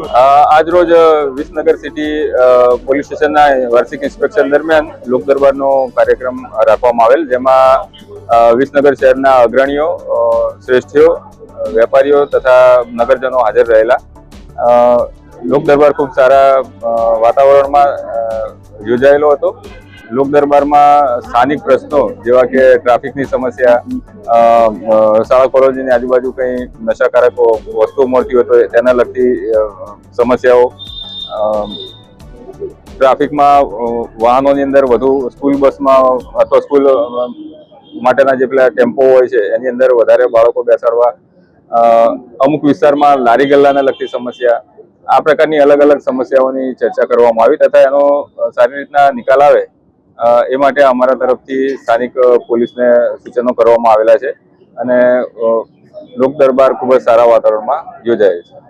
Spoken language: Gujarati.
આજ રોજ વિસનગર સિટી પોલીસ સ્ટેશનના વાર્ષિક ઇન્સ્પેક્શન દરમિયાન લોક દરબારનો કાર્યક્રમ રાખવામાં આવેલ, જેમાં વિસનગર શહેરના અગ્રણીઓ, શ્રેષ્ઠીઓ, વેપારીઓ તથા નગરજનો હાજર રહેલા. લોક દરબાર ખૂબ સારા વાતાવરણમાં યોજાયેલો હતો. લોક દરબારમાં સ્થાનિક પ્રશ્નો જેવા કે ટ્રાફિકની સમસ્યા, શાળા કોલેજની આજુબાજુ કંઈ નશાકારક વસ્તુઓ મળતી હોય તો તેના લગતી સમસ્યાઓ, ટ્રાફિકમાં વાહનોની અંદર વધુ સ્કૂલ બસમાં અથવા સ્કૂલ માટેના જે પેલા ટેમ્પો હોય છે એની અંદર વધારે બાળકો બેસાડવા, અમુક વિસ્તારમાં લારી ગલ્લાને લગતી સમસ્યા, આ પ્રકારની અલગ અલગ સમસ્યાઓની ચર્ચા કરવામાં આવી તથા એનો સારી રીતના નિકાલ આવે એ માટે અમારા તરફથી સ્થાનિક પોલીસને સૂચનો કરવામાં આવેલા છે અને લોક દરબાર ખૂબ જ સારા વાતાવરણમાં યોજાય છે.